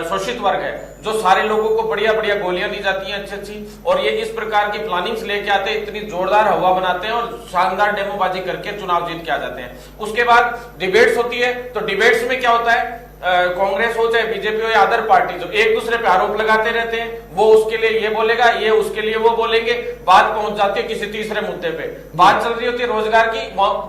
शोषित वर्ग है, जो सारे लोगों को बढ़िया बढ़िया गोलियां दी जाती हैं अच्छी अच्छी, और ये इस प्रकार की प्लानिंग्स लेके आते हैं, इतनी जोरदार हवा बनाते हैं और शानदार डेमोबाजी करके चुनाव जीत के आ जाते हैं। उसके बाद डिबेट्स होती है, तो डिबेट्स में क्या होता है, कांग्रेस हो चाहे बीजेपी हो या अदर पार्टी, जो एक दूसरे पे आरोप लगाते रहते हैं, वो उसके लिए ये बोलेगा, ये उसके लिए वो बोलेंगे, बात पहुंच जाती है किसी तीसरे मुद्दे पे, बात चल रही होती है रोजगार की,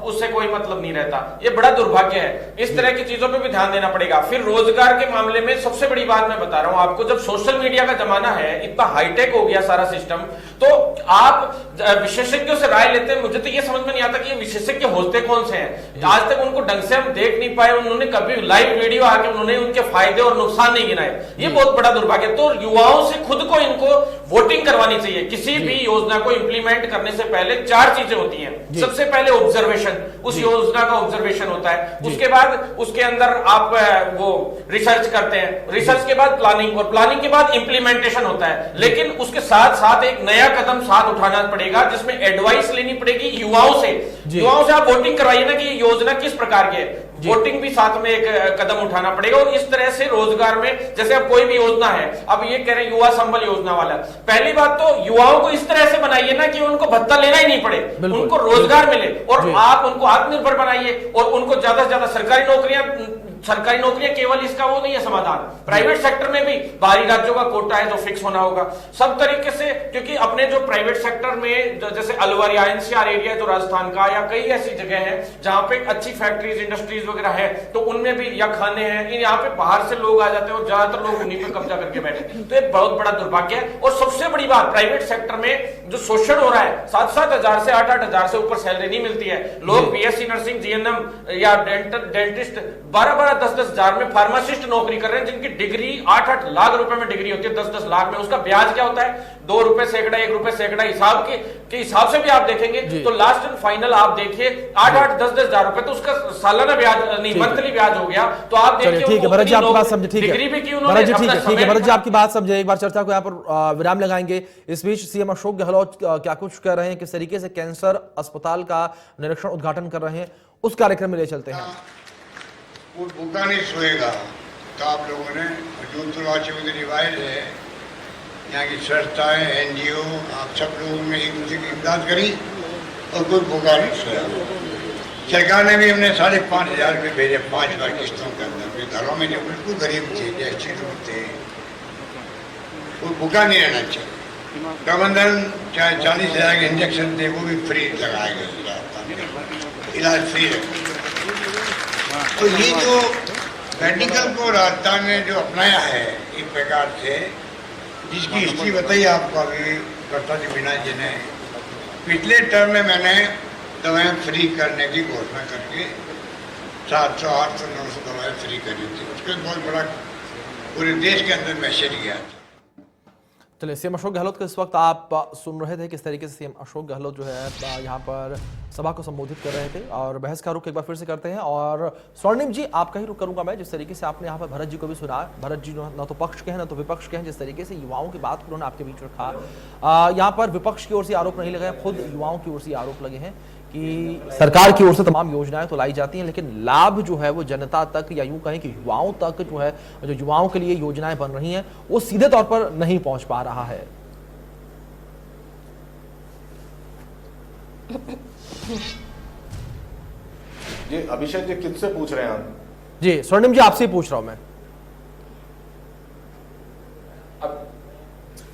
उससे कोई मतलब नहीं रहता। ये बड़ा दुर्भाग्य है, इस तरह की चीजों पे भी ध्यान देना पड़ेगा। फिर रोजगार के मामले में सबसे बड़ी बात मैं बता रहा हूं आपको, जब सोशल मीडिया का जमाना है, इतना हाईटेक हो गया सारा सिस्टम, तो आप विशेषज्ञों से राय लेते हैं। मुझे तो ये समझ में नहीं आता कि ये विशेषज्ञ होते कौन से हैं, आज तक उनको ढंग से हम देख नहीं पाए, उन्होंने कभी लाइव वीडियो आके उन्होंने उनके फायदे और नुकसान नहीं गिनाए। ये बहुत बड़ा दुर्भाग्य। तो युवाओं से खुद को इनको वोटिंग करवानी चाहिए। किसी भी योजना को इंप्लीमेंट करने से पहले 4 चीजें होती हैं। सबसे पहले ऑब्जर्वेशन, उस योजना का ऑब्जर्वेशन होता है, उसके बाद उसके अंदर आप वो रिसर्च करते हैं, रिसर्च के बाद प्लानिंग, और प्लानिंग के बाद इंप्लीमेंटेशन होता है। लेकिन उसके साथ साथ एक नया कदम साथ उठाना पड़ेगा, जिसमें एडवाइस लेनी पड़ेगी युवाओं से। युवाओं से आप वोटिंग करवाइए ना कि योजना किस प्रकार की है, वोटिंग भी साथ में एक कदम उठाना पड़ेगा। और इस तरह से रोजगार में, जैसे अब कोई भी योजना है, अब ये कह रहे हैं युवा संबल योजना वाला, पहली बात तो युवाओं को इस तरह से बनाइए ना कि उनको भत्ता लेना ही नहीं पड़े, उनको रोजगार मिले, और आप उनको आत्मनिर्भर बनाइए, और उनको ज्यादा से ज्यादा सरकारी नौकरियां केवल इसका वो नहीं है समाधान। प्राइवेट सेक्टर में भी बाहरी राज्यों का कोटा है जो फिक्स होना होगा सब तरीके से, क्योंकि अपने जो प्राइवेट सेक्टर में जैसे अलवर या एनसीआर एरिया जो राजस्थान का, या कई ऐसी जगह है जहां पे अच्छी फैक्ट्रीज, इंडस्ट्रीज वगैरह है, तो उनमें भी या खाने हैं, यहाँ पे बाहर से लोग आ जाते हैं और ज्यादातर लोग उन्हीं पे कब्जा करके बैठे। तो ये बहुत बड़ा दुर्भाग्य है। और सबसे बड़ी बात, प्राइवेट सेक्टर में जो शोषण हो रहा है, 7-7 हजार से 8-8 हजार से ऊपर सैलरी नहीं मिलती है। लोग बीएससी नर्सिंग, जीएनएम या डेंटिस्ट 12-12, 10-10 हजार में, फार्मासिस्ट नौकरी कर रहे हैं जिनकी डिग्री 8-8 लाख रुपए में डिग्री होती है, 10-10 लाख में। उसका ब्याज क्या होता है, 2 रुपए सैकड़ा, 1 रुपए सैकड़ा हिसाब के हिसाब से भी आप देखेंगे तो लास्ट एंड फाइनल आप देखिए 8-8, 10-10 हजार रुपए, तो उसका सालाना ब्याज नहीं, मंथली ब्याज हो गया। तो आप देखिए, ठीक है भरत जी, आपकी बात समझे, ठीक है डिग्री भी की उन्होंने, ठीक है भरत जी, आपकी बात समझे। एक बार चर्चा को यहाँ पर विराम लगाएंगे। इस बीच सीएम अशोक गहलोत क्या कुछ कह रहे हैं, किस तरीके से कैंसर अस्पताल का निरीक्षण उद्घाटन कर रहे हैं, उस कार्यक्रम में ले चलते हैं। वो भूखा नहीं सोएगा, तो आप लोगों ने जोधपुरवासियों की रिवायत है, यहाँ की संस्थाएं, एनजीओ, आप सब लोगों ने एक दूसरे की इमदाद करी और कोई भूखा नहीं सोया। सरकार ने भी हमने 5,500 रुपये भेजे 5 बार किस्तों के अंदर। घरों में जो बिल्कुल गरीब थे, जैसे लोग थे, वो भूखा नहीं रहना चाहिए। प्रबंधन चाहे 40,000 के इंजेक्शन थे, वो भी फ्री लगाए गए, इलाज फ्री रखे। तो ये जो मेडिकल को राजस्थान ने जो अपनाया है एक प्रकार से, जिसकी हिस्ट्री बताई आपको अभी करता जी बिना जी ने, पिछले टर्म में मैंने दवाएं फ्री करने की घोषणा करके 700, 800, 900 दवाएं फ्री करी थी। उसके बहुत बड़ा पूरे देश के अंदर मैसेज गया था। चलिए, सीएम अशोक गहलोत को इस वक्त आप सुन रहे थे, किस तरीके से सीएम अशोक गहलोत जो है यहाँ पर सभा को संबोधित कर रहे थे। और बहस का रुख एक बार फिर से करते हैं, और स्वर्णिम जी आपका ही रुख करूंगा मैं। जिस तरीके से आपने यहाँ पर भरत जी को भी सुना, भरत जी न तो पक्ष के हैं न तो विपक्ष के हैं, जिस तरीके से युवाओं की बात उन्होंने आपके बीच रखा, यहाँ पर विपक्ष की ओर से आरोप नहीं लगे, खुद युवाओं की ओर से आरोप लगे हैं कि सरकार की ओर से तमाम योजनाएं तो लाई जाती हैं, लेकिन लाभ जो है वो जनता तक, या यूं कहें कि युवाओं तक जो है, जो युवाओं के लिए योजनाएं बन रही हैं वो सीधे तौर पर नहीं पहुंच पा रहा है। जी अभिषेक जी किससे पूछ रहे हैं आप? जी स्वर्णिम जी आपसे ही पूछ रहा हूं मैं।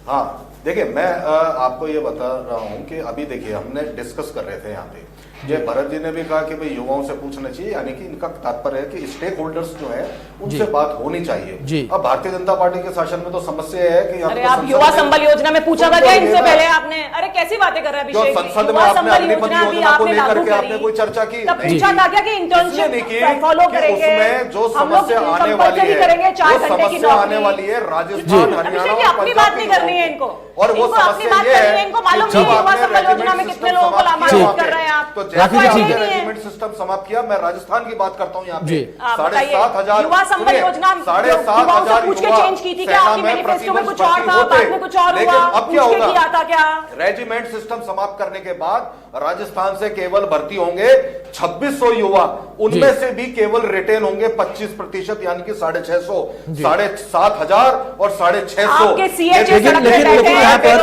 हाँ देखिए, मैं आपको ये बता रहा हूं कि अभी देखिए हमने डिस्कस कर रहे थे यहाँ पे, ये भरत जी ने भी कहा कि भाई युवाओं से पूछना चाहिए, यानी कि इनका तात्पर्य है कि स्टेक होल्डर्स जो है उनसे बात होनी चाहिए। अब भारतीय जनता पार्टी के शासन में तो समस्या है कि अरे आप युवा संबल योजना में पूछा था क्या इनसे पहले आपने? अरे कैसी बातें कर रहे हैं अभिषेक? संसद में आपने अग्निपथ योजना को लेकर के आपने कोई चर्चा की? पूछा था क्या कि इंटर्नशिप फॉलो करेंगे? उसमें जो समस्या आने वाली है, जो समस्या आने वाली है राजस्थान, हरियाणा, अपनी बात नहीं करनी है इनको, और वो समस्या ये है, इनको मालूम नहीं युवा संबल योजना में कितने लोगों को लाभान्वित कर रहे हैं आप। रेजिमेंट सिस्टम समाप्त किया। मैं राजस्थान की बात करता हूँ यहाँ पे 7,500 युवा संबल योजना 7,500 पूछ के चेंज की थी क्या? आपके मैनिफेस्टो में कुछ और था, बाद में कुछ और हुआ, अब क्या होगा? क्या रेजिमेंट सिस्टम समाप्त करने के बाद राजस्थान से केवल भर्ती होंगे 2600 युवा, उनमें से भी केवल रिटेन होंगे 25%, यानी कि 650, 7,500 और 650। लेकिन यहाँ पर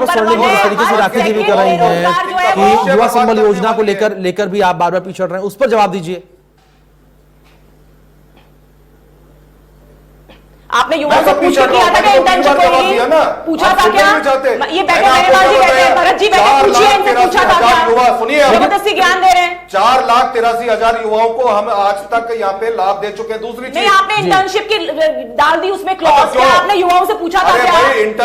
स्वर्णिम जिस तरीके से राखी जी भी कर रही हैं कि युवा संबल योजना को लेकर भी आप बार बार पीछे हट रहे हैं, उस पर जवाब दीजिए। आपने युवा से पूछ किया था कि इंटर्नशिप को पूछा था क्या? ये बैठे मेहरबान जी बैठे, भरत जी बैठे, पूछिए इनसे पूछा था क्या? सुनिए, जबरदस्ती ज्ञान दे रहे हैं। 4,83,000 युवाओं को हम आज तक यहाँ पे लाभ दे चुके हैं। दूसरी चीज, नहीं आपने इंटर्नशिप की डाल दी उसमें क्लॉज, क्या आपने युवाओं से पूछा था क्या?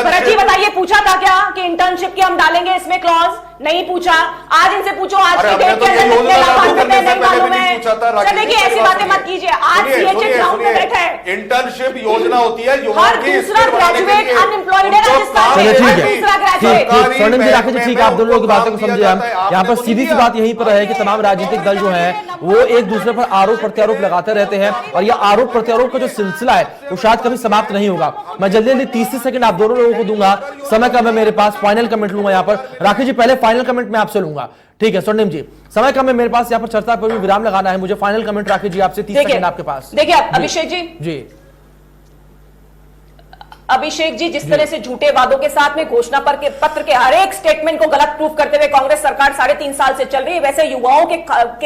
भरत जी बताइए, पूछा था क्या कि इंटर्नशिप की हम डालेंगे इसमें क्लॉज? नहीं पूछा। आज इनसे पूछो, आज की डेट के अंदर कितने लाभान्वित हैं नहीं मालूम है। चलिए कि ऐसी बातें मत कीजिए। आज सीएचए ग्राउंड पे बैठा है। इंटर्नशिप योजना होती है हर दूसरा ग्रेजुएट अनएम्प्लॉयड है राजस्थान में। दूसरा ग्रेजुएट। स्वर्णिम जी राखी जी ठीक है, आप दोनों लोगों की बातों को समझे। हम यहाँ पर सीधी सी बात यहीं पर है कि तमाम राजनीतिक दल जो है वो एक दूसरे पर आरोप प्रत्यारोप लगाते रहते हैं, और यह आरोप प्रत्यारोप का जो सिलसिला है वो शायद कभी समाप्त नहीं होगा। मैं जल्दी जल्दी 30 सेकंड आप दोनों लोगों को दूंगा, समय कम है मेरे पास, फाइनल कमेंट लूंगा यहाँ पर। राखी जी पहले फाइनल कमेंट मैं आपसे लूंगा, ठीक है? स्वर्णिम जी समय कम है मेरे पास, यहाँ पर चर्चा पर भी विराम लगाना है मुझे। फाइनल कमेंट राखी जी आपसे, 30 सेकंड आपके पास। देखिए अभिषेक जी, अभिषेक जी जिस तरह से झूठे वादों के साथ में घोषणा पत्र के हर एक स्टेटमेंट को गलत प्रूफ करते हुए कांग्रेस सरकार 3.5 साल से चल रही है, वैसे युवाओं के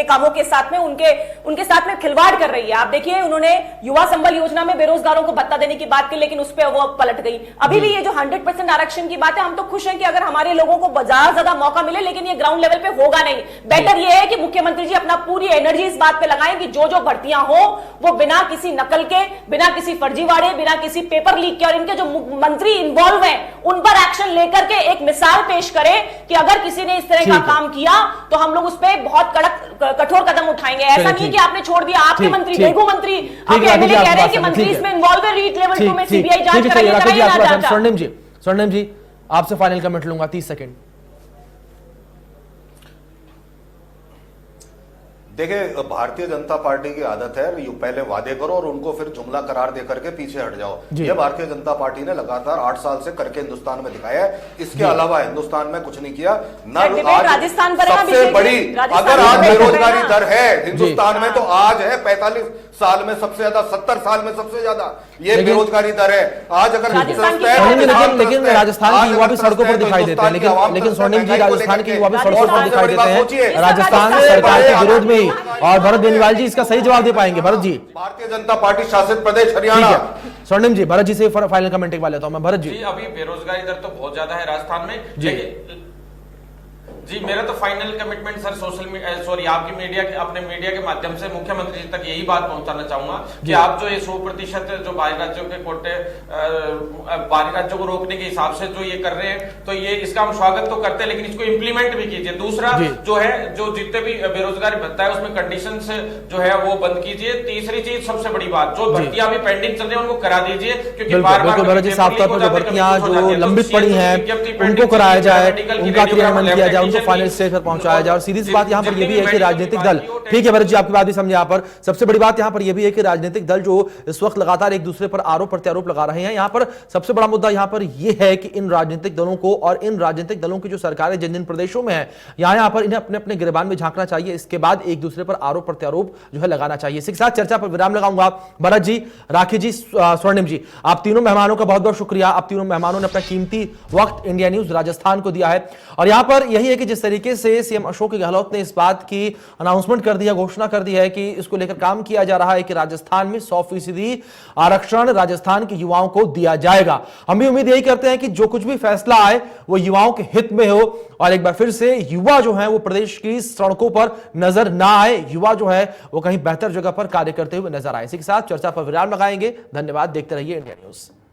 कामों के साथ में उनके साथ में खिलवाड़ कर रही है। आप देखिए उन्होंने युवा संबल योजना में बेरोजगारों को भत्ता देने की बात की, लेकिन उस पर वो पलट गई। अभी भी ये जो 100% आरक्षण की बात है, हम तो खुश हैं कि अगर हमारे लोगों को ज्यादा मौका मिले, लेकिन ये ग्राउंड लेवल पे होगा नहीं। बेटर ये है कि मुख्यमंत्री जी अपना पूरी एनर्जी इस बात पे लगाएं कि जो भर्तियां हो वो बिना किसी नकल के, बिना किसी फर्जीवाड़े, बिना किसी पेपर लीक के, और इनके जो मंत्री इन्वॉल्व है उन पर एक्शन लेकर के एक मिसाल पेश करें कि अगर किसी ने इस तरह का काम किया तो हम लोग उस पर बहुत कठोर कदम उठाएंगे। ऐसा नहीं कि आपने छोड़ दिया। आपके मंत्री डेगू मंत्री, आपके एमएलए कह रहे हैं कि मंत्री इसमें इन्वॉल्व है, रीट लेवल 2 में सीबीआई जांच कराइए। स्वर्णिम जी आपसे फाइनल कमेंट लूंगा, 30 सेकंड। देखिए भारतीय जनता पार्टी की आदत है पहले वादे करो और उनको फिर जुमला करार दे करके पीछे हट जाओ। ये भारतीय जनता पार्टी ने लगातार 8 साल से करके हिंदुस्तान में दिखाया है, इसके अलावा हिंदुस्तान में कुछ नहीं किया। राजस्थान पर सबसे बड़ी अगर आज बेरोजगारी दर है हिंदुस्तान में तो आज है 45 साल में सबसे ज्यादा, 70 साल में सबसे ज्यादा ये बेरोजगारी दर है। आज अगर लेकिन राजस्थान के युवा भी सड़कों पर दिखाई देते हैं, लेकिन स्वर्णिम जी राजस्थान के युवा भी सड़कों पर दिखाई देते हैं राजस्थान सरकार के विरोध में। और भरत बेनीवाल जी इसका सही जवाब दे पाएंगे। भरत जी, भारतीय जनता पार्टी शासित प्रदेश हरियाणा। स्वर्णिम जी, भरत जी से फाइनल कमेंट एक बार लेता हूं मैं। भरत जी, अभी बेरोजगारी दर तो बहुत ज्यादा है राजस्थान में जी। मेरा तो फाइनल कमिटमेंट सर आपकी अपने मीडिया के माध्यम से मुख्यमंत्री जी तक यही बात पहुंचाना चाहूंगा कि आप जो ये 100% जो बाहरी राज्यों के कोटे बाहरी राज्यों को रोकने के हिसाब से जो ये कर रहे हैं, तो ये इसका हम स्वागत तो करते हैं, लेकिन इसको इंप्लीमेंट भी कीजिए। दूसरा जो है, जो जितने भी बेरोजगारी भत्ता है उसमें कंडीशन जो है वो बंद कीजिए। तीसरी चीज सबसे बड़ी बात, जो भर्तियां अभी पेंडिंग चल रही है उनको करा दीजिए, क्योंकि साफ तौर पर जो भर्तियां जो लंबित पड़ी हैं उनको कराया जाए, उनका क्रियान्वयन किया जाए, को फाइनल स्टेज पर पहुंचाया जाए। और सीधी सी बात यहाँ पर यह भी है कि राजनीतिक दल, ठीक है भरत जी आपकी बात भी समझे, यहाँ पर सबसे बड़ी बात यहाँ पर यह भी है कि राजनीतिक दल जो इस वक्त लगातार एक दूसरे पर आरोप प्रत्यारोप लगा रहे हैं, यहाँ पर सबसे बड़ा मुद्दा यहाँ पर यह है कि इन राजनीतिक दलों को और इन राजनीतिक दलों की जो सरकारें जिन जिन प्रदेशों में है, यहाँ पर इन्हें अपने अपने गिरबान में झांकना चाहिए, इसके बाद एक दूसरे पर आरोप प्रत्यारोप जो है लगाना चाहिए। इसके साथ चर्चा पर विराम लगाऊंगा। भरत जी, राखी जी, स्वर्णिम जी, आप तीनों मेहमानों का बहुत बहुत शुक्रिया। आप तीनों मेहमानों ने अपना कीमती वक्त इंडिया न्यूज राजस्थान को दिया है। और यहां पर यही है कि जिस तरीके से सीएम अशोक गहलोत ने इस बात की अनाउंसमेंट कर दिया, घोषणा कर दी है कि इसको लेकर काम किया जा रहा है कि राजस्थान में 100% आरक्षण राजस्थान के युवाओं को दिया जाएगा। हम भी उम्मीद यही करते हैं कि जो कुछ भी फैसला आए वो युवाओं के हित में हो और एक बार फिर से युवा जो है वो प्रदेश की सड़कों पर नजर ना आए, युवा जो है वो कहीं बेहतर जगह पर कार्य करते हुए नजर आए। इसी के साथ चर्चा पर विराम लगाएंगे। धन्यवाद, देखते रहिए इंडिया न्यूज।